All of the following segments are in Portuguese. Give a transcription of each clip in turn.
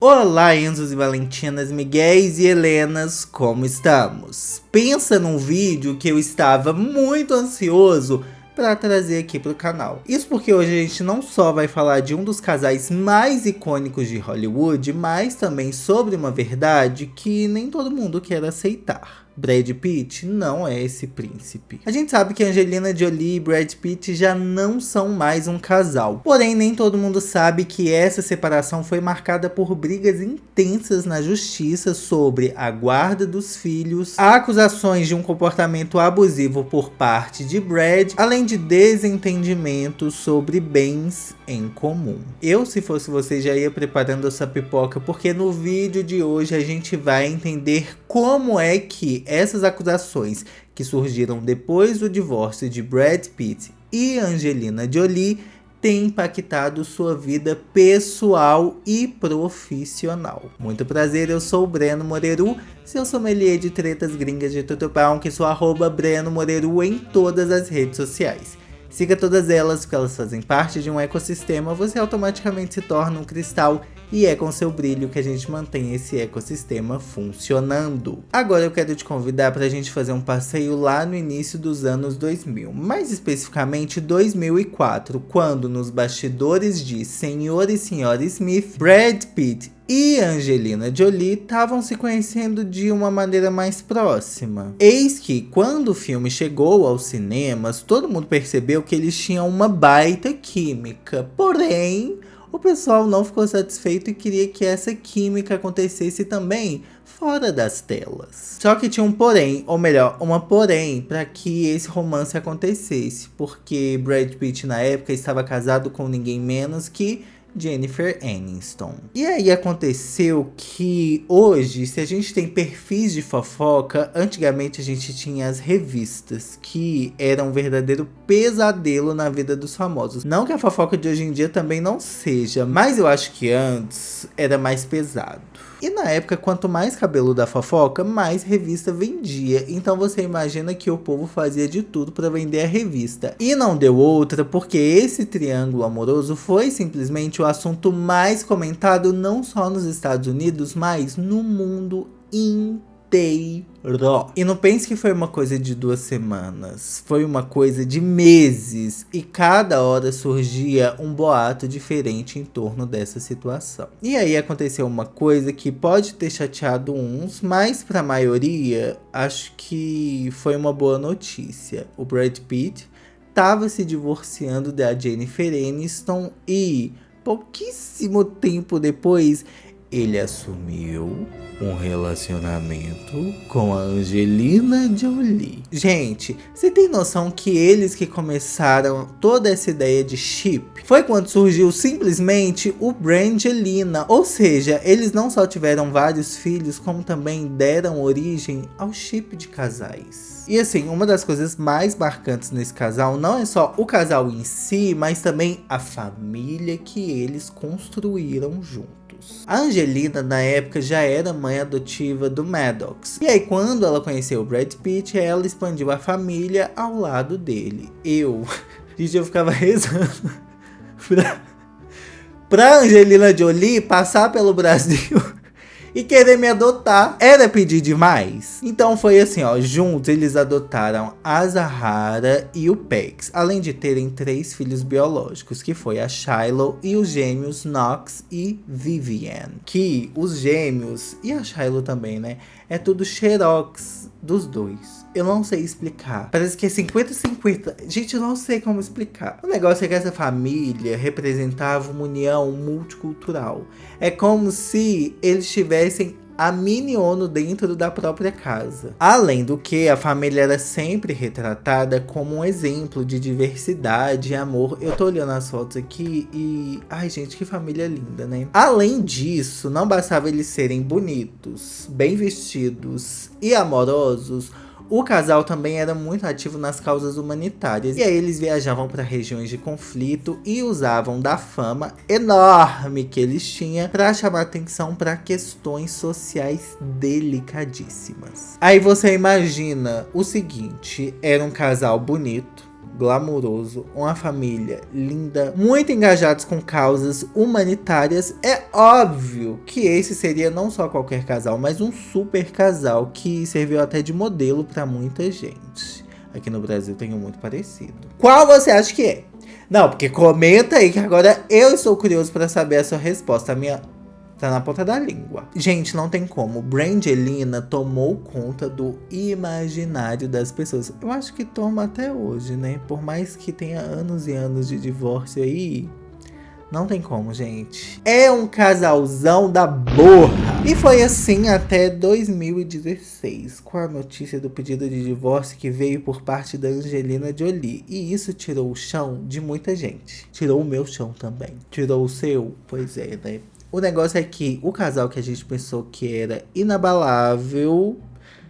Olá, Enzos e Valentinas, Miguéis e Helenas, como estamos? Pensa num vídeo que eu estava muito ansioso para trazer aqui pro canal. Isso porque hoje a gente não só vai falar de um dos casais mais icônicos de Hollywood, mas também sobre uma verdade que nem todo mundo quer aceitar. Brad Pitt não é esse príncipe. A gente sabe que Angelina Jolie e Brad Pitt já não são mais um casal. Porém, nem todo mundo sabe que essa separação foi marcada por brigas intensas na justiça sobre a guarda dos filhos, acusações de um comportamento abusivo por parte de Brad, além de desentendimentos sobre bens em comum. Eu, se fosse você, já ia preparando essa pipoca, porque no vídeo de hoje a gente vai entender como é que essas acusações que surgiram depois do divórcio de Brad Pitt e Angelina Jolie têm impactado sua vida pessoal e profissional. Muito prazer, eu sou o Breno Moreru, seu sommelier de tretas gringas de tutupão, que sou @BrenoMoreru em todas as redes sociais. Siga todas elas, porque elas fazem parte de um ecossistema, você automaticamente se torna um cristal e é com seu brilho que a gente mantém esse ecossistema funcionando. Agora eu quero te convidar para a gente fazer um passeio lá no início dos anos 2000, mais especificamente 2004, quando nos bastidores de Senhor e Senhora Smith, Brad Pitt e Angelina Jolie estavam se conhecendo de uma maneira mais próxima. Eis que, quando o filme chegou aos cinemas, todo mundo percebeu que eles tinham uma baita química. Porém, o pessoal não ficou satisfeito e queria que essa química acontecesse também fora das telas. Só que tinha um porém, ou melhor, uma porém, para que esse romance acontecesse. Porque Brad Pitt na época estava casado com ninguém menos que Jennifer Aniston. E aí aconteceu que hoje, se a gente tem perfis de fofoca, antigamente a gente tinha as revistas, que eram um verdadeiro pesadelo na vida dos famosos. Não que a fofoca de hoje em dia também não seja, mas eu acho que antes era mais pesado. E na época, quanto mais cabelo da fofoca, mais revista vendia. Então você imagina que o povo fazia de tudo para vender a revista. E não deu outra, porque esse triângulo amoroso foi simplesmente o assunto mais comentado não só nos Estados Unidos, mas no mundo inteiro. E não pense que foi uma coisa de 2 semanas, foi uma coisa de meses, e cada hora surgia um boato diferente em torno dessa situação. E aí aconteceu uma coisa que pode ter chateado uns, mas para a maioria acho que foi uma boa notícia. O Brad Pitt estava se divorciando da Jennifer Aniston e pouquíssimo tempo depois ele assumiu um relacionamento com a Angelina Jolie. Gente, você tem noção que eles que começaram toda essa ideia de chip foi quando surgiu simplesmente o Brangelina. Ou seja, eles não só tiveram vários filhos, como também deram origem ao chip de casais. E assim, uma das coisas mais marcantes nesse casal não é só o casal em si, mas também a família que eles construíram juntos. A Angelina, na época, já era mãe adotiva do Maddox. E aí, quando ela conheceu o Brad Pitt, ela expandiu a família ao lado dele. Eu ficava rezando pra Angelina Jolie passar pelo Brasil e querer me adotar. Era pedir demais? Então foi assim, ó, juntos eles adotaram a Zahara e o Pax, além de terem 3 filhos biológicos, que foi a Shiloh e os gêmeos Knox e Vivian. Que os gêmeos, e a Shiloh também, né, é tudo xerox dos dois. Eu não sei explicar. Parece que é 50-50. Gente, eu não sei como explicar. O negócio é que essa família representava uma união multicultural. É como se eles tivessem a mini ONU dentro da própria casa. Além do que, a família era sempre retratada como um exemplo de diversidade e amor. Eu tô olhando as fotos aqui e... ai, gente, que família linda, né? Além disso, não bastava eles serem bonitos, bem vestidos e amorosos, o casal também era muito ativo nas causas humanitárias. E aí eles viajavam para regiões de conflito e usavam da fama enorme que eles tinham para chamar atenção para questões sociais delicadíssimas. Aí você imagina o seguinte, era um casal bonito, glamouroso, uma família linda, muito engajados com causas humanitárias. É óbvio que esse seria não só qualquer casal, mas um super casal que serviu até de modelo para muita gente. Aqui no Brasil tem um muito parecido. Qual você acha que é? Não, porque comenta aí que agora eu estou curioso para saber a sua resposta. A minha tá na ponta da língua. Gente, não tem como. Brangelina tomou conta do imaginário das pessoas. Eu acho que toma até hoje, né? Por mais que tenha anos e anos de divórcio aí, não tem como, gente. É um casalzão da borra. E foi assim até 2016, com a notícia do pedido de divórcio que veio por parte da Angelina Jolie. E isso tirou o chão de muita gente. Tirou o meu chão também. Tirou o seu? Pois é, né? O negócio é que o casal que a gente pensou que era inabalável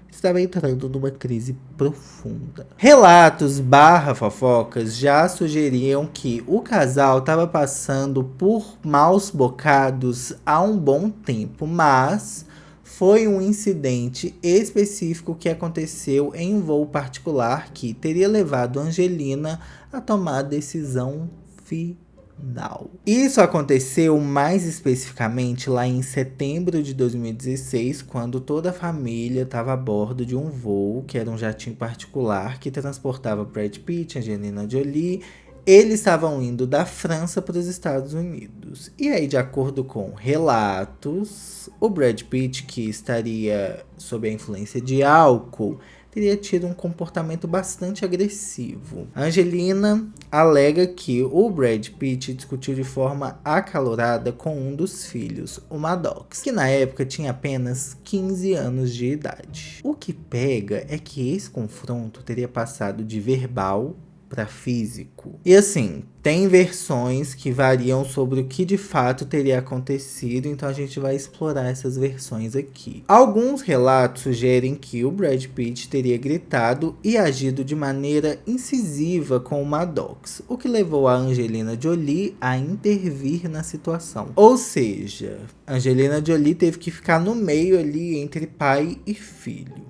estava entrando numa crise profunda. Relatos / fofocas já sugeriam que o casal estava passando por maus bocados há um bom tempo, mas foi um incidente específico que aconteceu em um voo particular que teria levado Angelina a tomar a decisão final. Isso aconteceu mais especificamente lá em setembro de 2016, quando toda a família estava a bordo de um voo, que era um jatinho particular, que transportava Brad Pitt, Angelina Jolie. Eles estavam indo da França para os Estados Unidos. E aí, de acordo com relatos, o Brad Pitt, que estaria sob a influência de álcool, teria tido um comportamento bastante agressivo. A Angelina alega que o Brad Pitt discutiu de forma acalorada com um dos filhos, o Maddox, que na época tinha apenas 15 anos de idade. O que pega é que esse confronto teria passado de verbal para físico. E assim, tem versões que variam sobre o que de fato teria acontecido, então a gente vai explorar essas versões aqui. Alguns relatos sugerem que o Brad Pitt teria gritado e agido de maneira incisiva com o Maddox, o que levou a Angelina Jolie a intervir na situação. Ou seja, Angelina Jolie teve que ficar no meio ali entre pai e filho.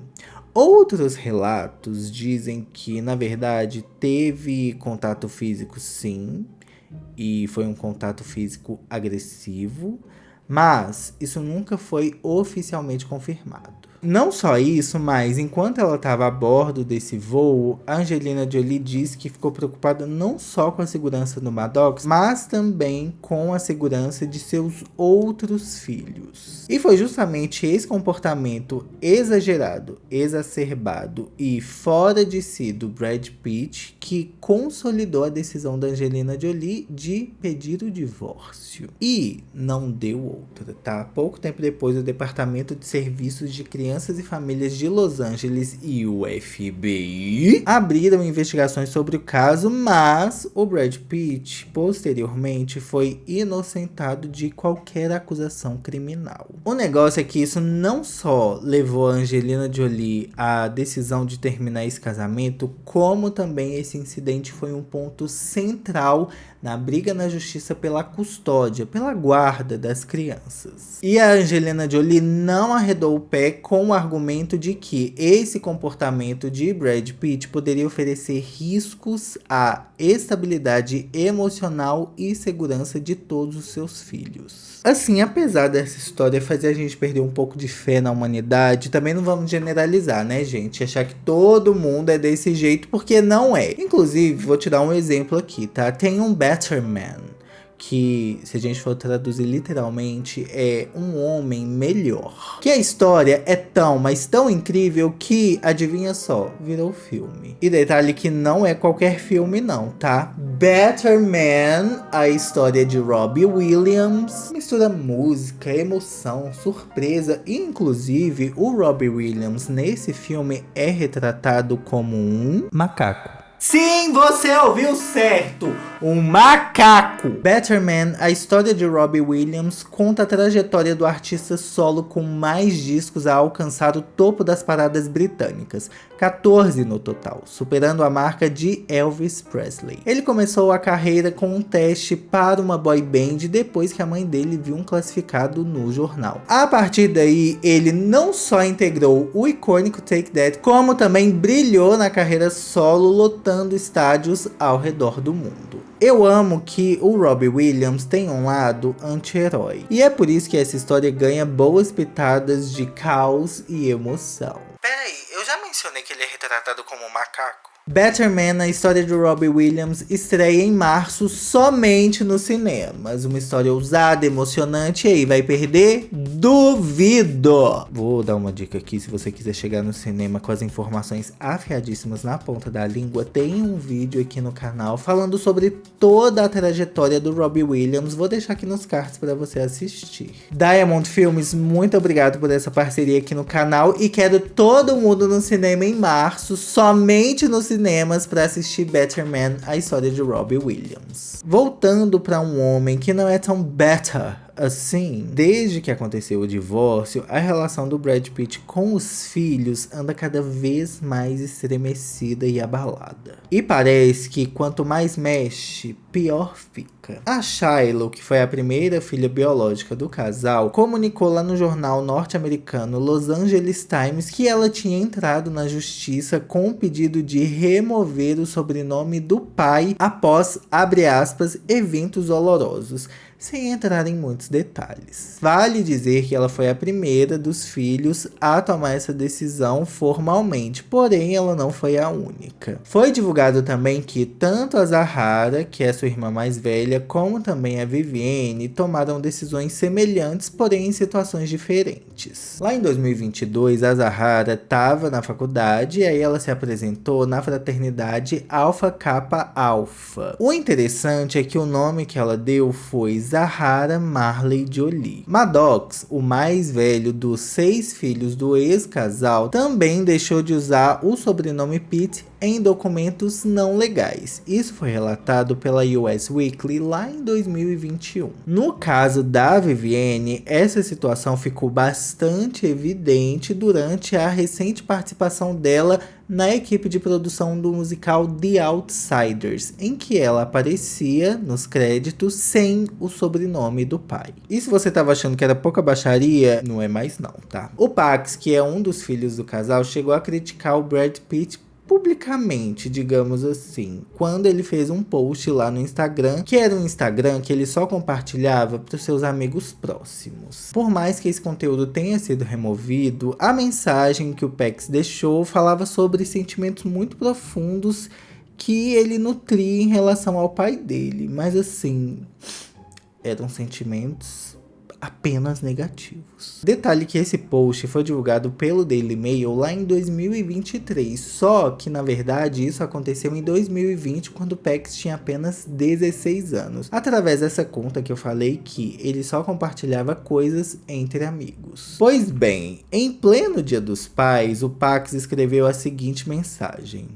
Outros relatos dizem que, na verdade, teve contato físico sim, e foi um contato físico agressivo, mas isso nunca foi oficialmente confirmado. Não só isso, mas enquanto ela estava a bordo desse voo, a Angelina Jolie disse que ficou preocupada não só com a segurança do Maddox, mas também com a segurança de seus outros filhos. E foi justamente esse comportamento exagerado, exacerbado e fora de si do Brad Pitt que consolidou a decisão da Angelina Jolie de pedir o divórcio. E não deu outra, tá? Pouco tempo depois, o Departamento de Serviços de Crianças e Famílias de Los Angeles e o FBI abriram investigações sobre o caso, mas o Brad Pitt posteriormente foi inocentado de qualquer acusação criminal. O negócio é que isso não só levou a Angelina Jolie à decisão de terminar esse casamento, como também esse incidente foi um ponto central na briga na justiça pela custódia, pela guarda das crianças. E a Angelina Jolie não arredou o pé com o argumento de que esse comportamento de Brad Pitt poderia oferecer riscos à estabilidade emocional e segurança de todos os seus filhos. Assim, apesar dessa história fazer a gente perder um pouco de fé na humanidade, também não vamos generalizar, né, gente? Achar que todo mundo é desse jeito, porque não é. Inclusive, vou te dar um exemplo aqui, tá? Tem um Better Man, que, se a gente for traduzir literalmente, é um homem melhor. Que a história é tão, mas tão incrível que, adivinha só, virou filme. E detalhe que não é qualquer filme não, tá? Better Man, a história de Robbie Williams, mistura música, emoção, surpresa, e inclusive o Robbie Williams nesse filme é retratado como um macaco. Sim, você ouviu certo! Um macaco! Better Man, a história de Robbie Williams, conta a trajetória do artista solo com mais discos a alcançar o topo das paradas britânicas, 14 no total, superando a marca de Elvis Presley. Ele começou a carreira com um teste para uma boy band depois que a mãe dele viu um classificado no jornal. A partir daí, ele não só integrou o icônico Take That, como também brilhou na carreira solo, lotando lotando estádios ao redor do mundo. Eu amo que o Robbie Williams tem um lado anti-herói. E é por isso que essa história ganha boas pitadas de caos e emoção. Peraí, eu já mencionei que ele é retratado como um macaco? Better Man, a história de Robbie Williams, estreia em março somente nos cinemas. Uma história ousada, emocionante, e aí vai perder? Duvido! Vou dar uma dica aqui, se você quiser chegar no cinema com as informações afiadíssimas na ponta da língua, tem um vídeo aqui no canal falando sobre toda a trajetória do Robbie Williams. Vou deixar aqui nos cards para você assistir. Diamond Filmes, muito obrigado por essa parceria aqui no canal e quero todo mundo no cinema em março, somente no cinemas para assistir Better Man, a história de Robbie Williams. Voltando para um homem que não é tão better assim, desde que aconteceu o divórcio, a relação do Brad Pitt com os filhos anda cada vez mais estremecida e abalada. E parece que quanto mais mexe, pior fica. A Shiloh, que foi a primeira filha biológica do casal, comunicou lá no jornal norte-americano Los Angeles Times que ela tinha entrado na justiça com o pedido de remover o sobrenome do pai após, abre aspas, eventos dolorosos, sem entrar em muitos detalhes. Vale dizer que ela foi a primeira dos filhos a tomar essa decisão formalmente, porém ela não foi a única. Foi divulgado também que tanto a Zahara, que é sua irmã mais velha, como também a Vivienne tomaram decisões semelhantes, porém em situações diferentes. Lá em 2022, a Zahara estava na faculdade e aí ela se apresentou na fraternidade Alpha Kappa Alpha. O interessante é que o nome que ela deu foi Zahara Marley Jolie. Maddox, o mais velho dos 6 filhos do ex-casal, também deixou de usar o sobrenome Pitt em documentos não legais. Isso foi relatado pela US Weekly lá em 2021. No caso da Vivienne, essa situação ficou bastante evidente durante a recente participação dela na equipe de produção do musical The Outsiders, em que ela aparecia nos créditos sem o sobrenome do pai. E se você estava achando que era pouca baixaria, não é mais não, tá? O Pax, que é um dos filhos do casal, chegou a criticar o Brad Pitt publicamente, digamos assim, quando ele fez um post lá no Instagram, que era um Instagram que ele só compartilhava para os seus amigos próximos. Por mais que esse conteúdo tenha sido removido, a mensagem que o Pax deixou falava sobre sentimentos muito profundos que ele nutria em relação ao pai dele, mas assim, eram sentimentos apenas negativos. Detalhe que esse post foi divulgado pelo Daily Mail lá em 2023, só que na verdade isso aconteceu em 2020, quando o Pax tinha apenas 16 anos, através dessa conta que eu falei que ele só compartilhava coisas entre amigos. Pois bem, em pleno Dia dos Pais, o Pax escreveu a seguinte mensagem,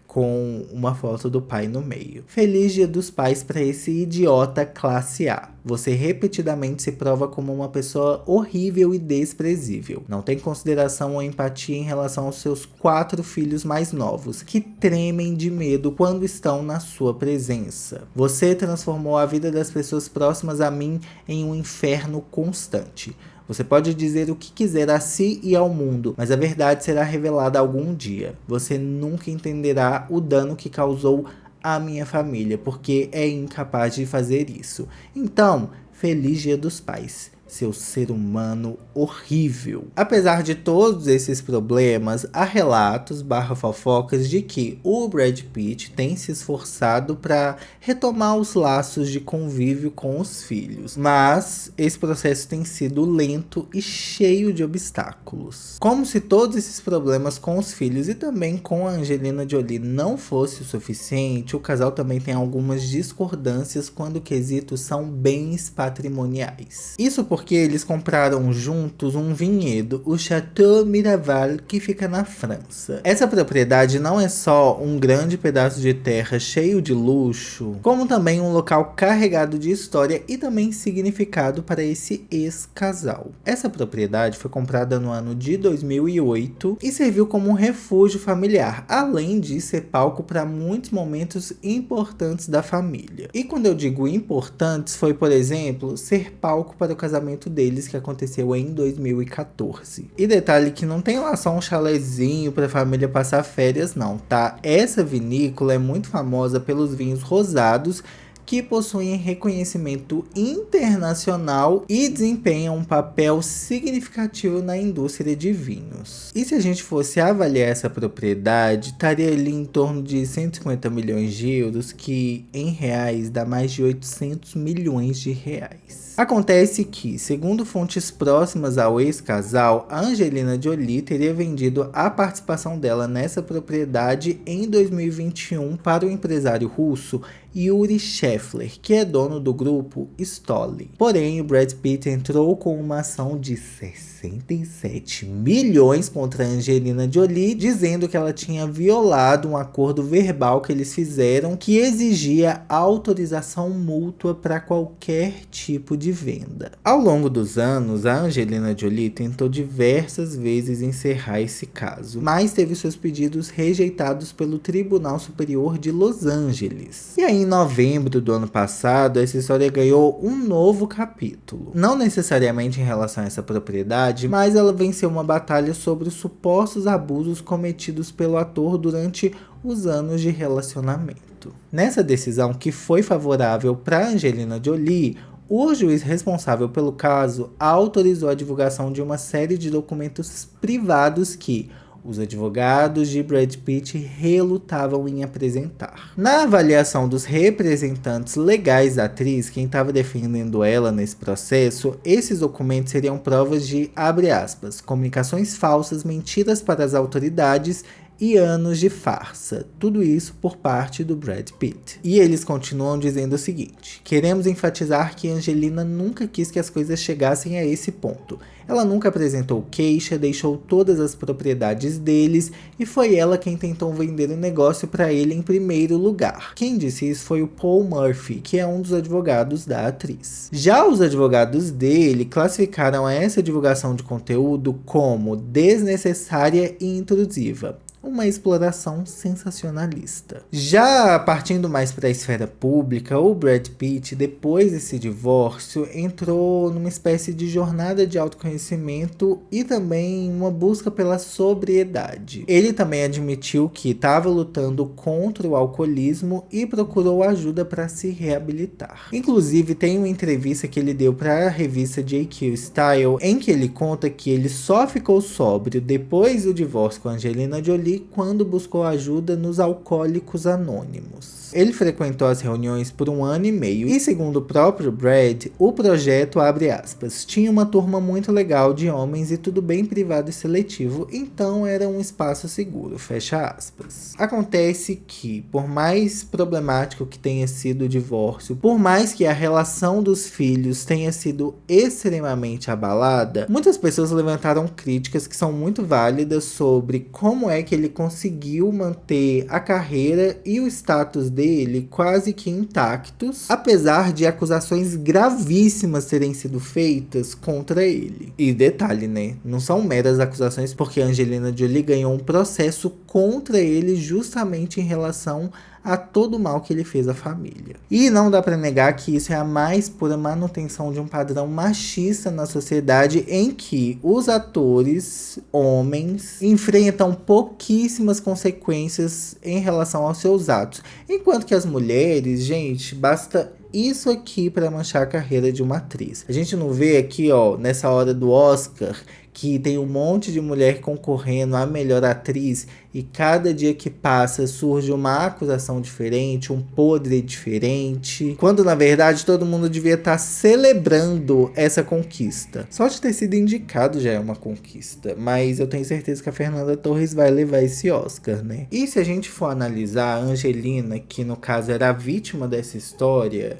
com uma foto do pai no meio. Feliz Dia dos Pais para esse idiota classe A. Você repetidamente se prova como uma pessoa horrível e desprezível. Não tem consideração ou empatia em relação aos seus 4 filhos mais novos, que tremem de medo quando estão na sua presença. Você transformou a vida das pessoas próximas a mim em um inferno constante. Você pode dizer o que quiser a si e ao mundo, mas a verdade será revelada algum dia. Você nunca entenderá o dano que causou à minha família, porque é incapaz de fazer isso. Então, feliz Dia dos Pais, seu ser humano horrível. Apesar de todos esses problemas, há relatos fofocas de que o Brad Pitt tem se esforçado para retomar os laços de convívio com os filhos, mas esse processo tem sido lento e cheio de obstáculos. Como se todos esses problemas com os filhos e também com a Angelina Jolie não fosse o suficiente, o casal também tem algumas discordâncias quando quesitos são bens patrimoniais. Isso porque eles compraram juntos um vinhedo, o Chateau Miraval, que fica na França. Essa propriedade não é só um grande pedaço de terra cheio de luxo, como também um local carregado de história e também significado para esse ex-casal. Essa propriedade foi comprada no ano de 2008 e serviu como um refúgio familiar, além de ser palco para muitos momentos importantes da família. E quando eu digo importantes, foi, por exemplo, ser palco para o casamento casamento deles, que aconteceu em 2014. E detalhe que não tem lá só um chalezinho pra família passar férias não, tá? Essa vinícola é muito famosa pelos vinhos rosados, que possuem reconhecimento internacional e desempenham um papel significativo na indústria de vinhos. E se a gente fosse avaliar essa propriedade, estaria ali em torno de 150 milhões de euros, que em reais dá mais de 800 milhões de reais. Acontece que, segundo fontes próximas ao ex-casal, a Angelina Jolie teria vendido a participação dela nessa propriedade em 2021 para o empresário russo Yuri Shefler, que é dono do grupo Stoli. Porém, o Brad Pitt entrou com uma ação de 67 milhões contra a Angelina Jolie, dizendo que ela tinha violado um acordo verbal que eles fizeram, que exigia autorização mútua para qualquer tipo de venda. Ao longo dos anos, a Angelina Jolie tentou diversas vezes encerrar esse caso, mas teve seus pedidos rejeitados pelo Tribunal Superior de Los Angeles. E aí, em novembro do ano passado, essa história ganhou um novo capítulo. Não necessariamente em relação a essa propriedade, mas ela venceu uma batalha sobre os supostos abusos cometidos pelo ator durante os anos de relacionamento. Nessa decisão, que foi favorável para Angelina Jolie, o juiz responsável pelo caso autorizou a divulgação de uma série de documentos privados que os advogados de Brad Pitt relutavam em apresentar. Na avaliação dos representantes legais da atriz, quem estava defendendo ela nesse processo, esses documentos seriam provas de, abre aspas, comunicações falsas, mentiras para as autoridades e anos de farsa. Tudo isso por parte do Brad Pitt. E eles continuam dizendo o seguinte: queremos enfatizar que Angelina nunca quis que as coisas chegassem a esse ponto. Ela nunca apresentou queixa, deixou todas as propriedades deles e foi ela quem tentou vender o negócio para ele em primeiro lugar. Quem disse isso foi o Paul Murphy, que é um dos advogados da atriz. Já os advogados dele classificaram essa divulgação de conteúdo como desnecessária e intrusiva. Uma exploração sensacionalista. Já partindo mais para a esfera pública, o Brad Pitt, depois desse divórcio, entrou numa espécie de jornada de autoconhecimento e também uma busca pela sobriedade. Ele também admitiu que estava lutando contra o alcoolismo e procurou ajuda para se reabilitar. Inclusive, tem uma entrevista que ele deu para a revista JQ Style, em que ele conta que ele só ficou sóbrio depois do divórcio com Angelina Jolie quando buscou ajuda nos Alcoólicos Anônimos. Ele frequentou as reuniões por 1 ano e meio e, segundo o próprio Brad, o projeto, abre aspas, tinha uma turma muito legal de homens e tudo bem privado e seletivo, então era um espaço seguro, fecha aspas. Acontece que, por mais problemático que tenha sido o divórcio, por mais que a relação dos filhos tenha sido extremamente abalada, muitas pessoas levantaram críticas que são muito válidas sobre como é que ele conseguiu manter a carreira e o status dele quase que intactos, apesar de acusações gravíssimas terem sido feitas contra ele. E detalhe, né? Não são meras acusações, porque a Angelina Jolie ganhou um processo contra ele justamente em relação a todo o mal que ele fez à família. E não dá pra negar que isso é a mais pura manutenção de um padrão machista na sociedade, em que os atores, homens, enfrentam pouquíssimas consequências em relação aos seus atos. Enquanto que as mulheres, gente, basta isso aqui para manchar a carreira de uma atriz. A gente não vê aqui, ó, nessa hora do Oscar, que tem um monte de mulher concorrendo a melhor atriz e cada dia que passa surge uma acusação diferente, um podre diferente, quando na verdade todo mundo devia estar celebrando essa conquista. Só de ter sido indicado já é uma conquista, mas eu tenho certeza que a Fernanda Torres vai levar esse Oscar, né? E se a gente for analisar a Angelina, que no caso era a vítima dessa história,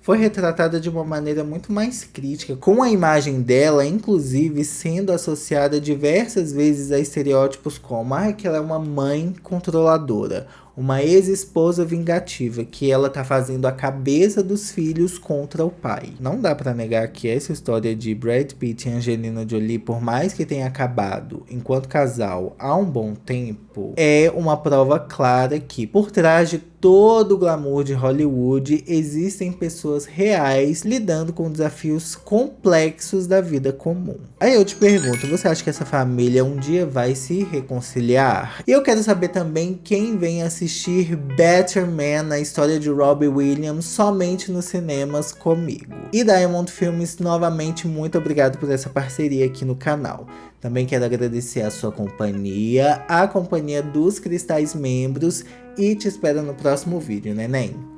foi retratada de uma maneira muito mais crítica, com a imagem dela, inclusive, sendo associada diversas vezes a estereótipos como que ela é uma mãe controladora, uma ex-esposa vingativa, que ela tá fazendo a cabeça dos filhos contra o pai. Não dá pra negar que essa história de Brad Pitt e Angelina Jolie, por mais que tenha acabado enquanto casal há um bom tempo, é uma prova clara que, por trás de todo o glamour de Hollywood, existem pessoas reais lidando com desafios complexos da vida comum. Aí eu te pergunto, você acha que essa família um dia vai se reconciliar? E eu quero saber também quem vem assistir Better Man, a história de Robbie Williams, somente nos cinemas comigo. E Diamond Filmes, novamente, muito obrigado por essa parceria aqui no canal. Também quero agradecer a sua companhia, a companhia dos Cristais membros e te espero no próximo vídeo, neném.